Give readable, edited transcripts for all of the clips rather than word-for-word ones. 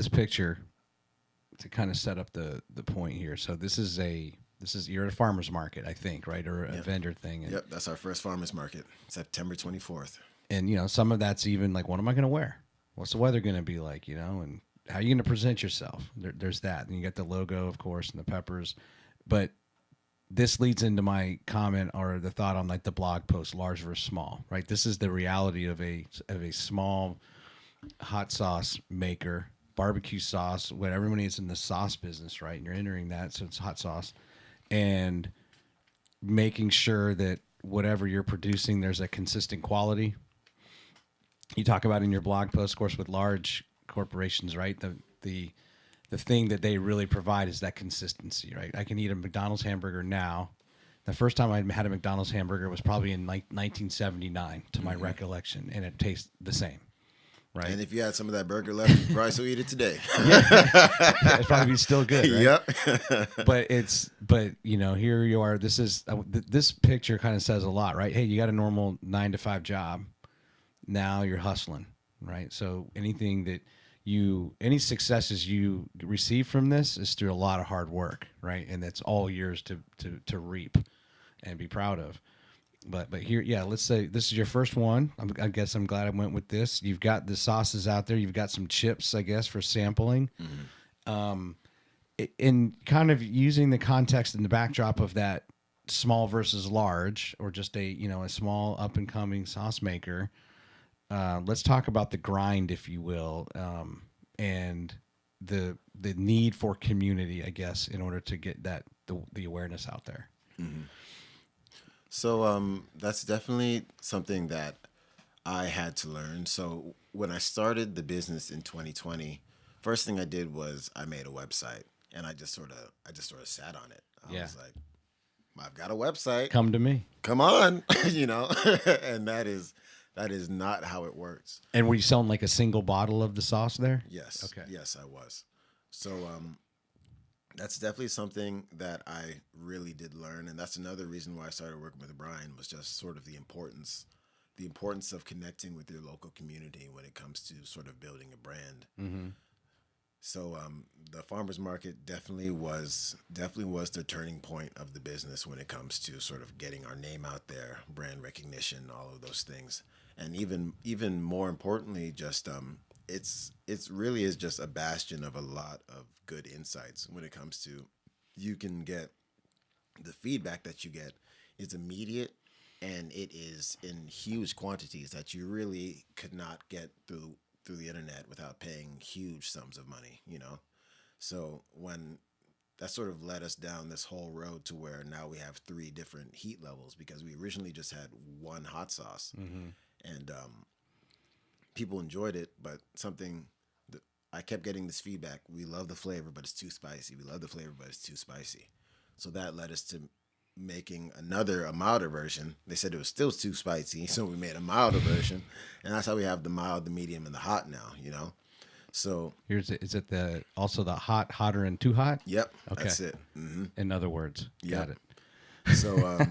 this picture to kind of set up the point here. So you're at a farmer's market, I think, right, or a vendor thing. Yep, that's our first farmer's market, September 24th. And some of that's even like, what am I going to wear? What's the weather going to be like? And how are you going to present yourself? There's that, and you got the logo, of course, and the peppers, but this leads into my comment or the thought on like the blog post, large versus small, right? This is the reality of a small hot sauce maker, barbecue sauce, what everyone is in the sauce business, right? And you're entering that, so it's hot sauce, and making sure that whatever you're producing, there's a consistent quality. You talk about in your blog post, of course, with large corporations, right? The thing that they really provide is that consistency, right? I can eat a McDonald's hamburger now. The first time I had a McDonald's hamburger was probably in like 1979, to my recollection, and it tastes the same, right? And if you had some of that burger left, you probably still eat it today. It's probably still good, right? Yep. but here you are. This picture kind of says a lot, right? Hey, you got a normal 9 to 5 job. Now you're hustling, right? So any successes you receive from this is through a lot of hard work, right? And that's all yours to reap and be proud of. But here, let's say this is your first one. I guess I'm glad I went with this. You've got the sauces out there. You've got some chips, I guess, for sampling. In kind of using the context and the backdrop of that small versus large, or just a small up and coming sauce maker. Let's talk about the grind, if you will, and the need for community, I guess, in order to get the awareness out there. Mm-hmm. So that's definitely something that I had to learn. So when I started the business in 2020, first thing I did was I made a website, and I just sort of sat on it. I was like, I've got a website. Come to me. Come on, and that is not how it works. And were you selling like a single bottle of the sauce there? Yes. Okay. Yes, I was. So that's definitely something that I really did learn, and that's another reason why I started working with Brian, was just sort of the importance of connecting with your local community when it comes to sort of building a brand. Mm-hmm. So the farmers market definitely was the turning point of the business when it comes to sort of getting our name out there, brand recognition, all of those things. And even more importantly, just it's really is just a bastion of a lot of good insights when it comes to, you can get the feedback that you get is immediate, and it is in huge quantities that you really could not get through the internet without paying huge sums of money, So when that sort of led us down this whole road to where now we have 3 different heat levels, because we originally just had one hot sauce. Mm-hmm. And people enjoyed it, but I kept getting this feedback. We love the flavor, but it's too spicy. We love the flavor, but it's too spicy. So that led us to making a milder version. They said it was still too spicy, so we made a milder version, and that's how we have the mild, the medium, and the hot now. So is it also the hot, hotter, and too hot? Yep. Okay. That's it. Mm-hmm. In other words, Yep. Got it. So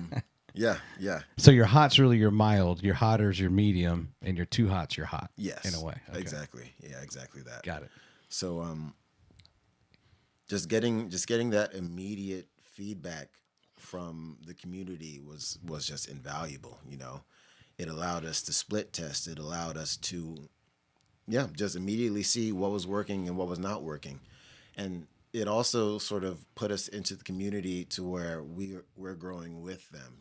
yeah. So your hot's really your mild, your hotter's your medium, and your too hot's your hot. Yes. In a way. Okay. Exactly. Yeah, exactly that. Got it. So just getting that immediate feedback from the community was just invaluable. It allowed us to split test. It allowed us to just immediately see what was working and what was not working. And it also sort of put us into the community to where we're growing with them,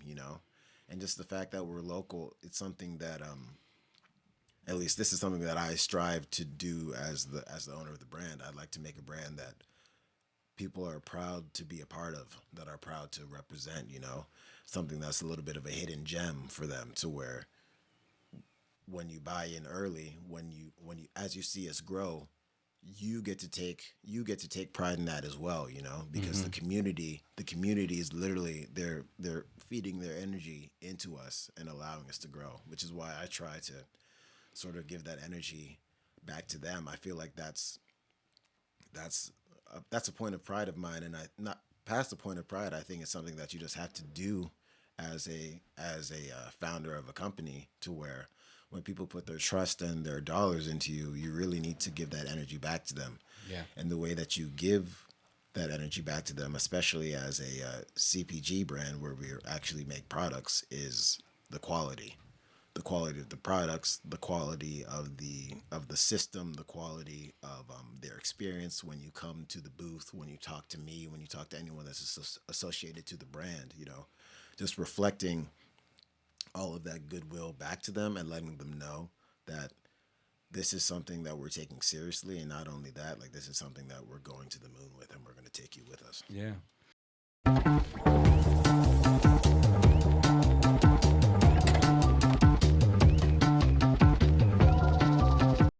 and just the fact that we're local, it's something that at least this is something that I strive to do as the owner of the brand. I'd like to make a brand that people are proud to be a part of, that are proud to represent, something that's a little bit of a hidden gem for them, to where when you buy in early, when you as you see us grow, you get to take pride in that as well, because the community is literally they're feeding their energy into us and allowing us to grow, which is why I try to sort of give that energy back to them. I feel like that's a point of pride of mine, and I not past the point of pride. I think it's something that you just have to do as a founder of a company, to where when people put their trust and their dollars into you, you really need to give that energy back to them. Yeah. And the way that you give that energy back to them, especially as a CPG brand where we actually make products, is the quality. The quality of the products, the quality of the system, the quality of their experience when you come to the booth, when you talk to me, when you talk to anyone that's associated to the brand. Just reflecting all of that goodwill back to them and letting them know that this is something that we're taking seriously, and not only that, like this is something that we're going to the moon with, and we're going to take you with us. Yeah.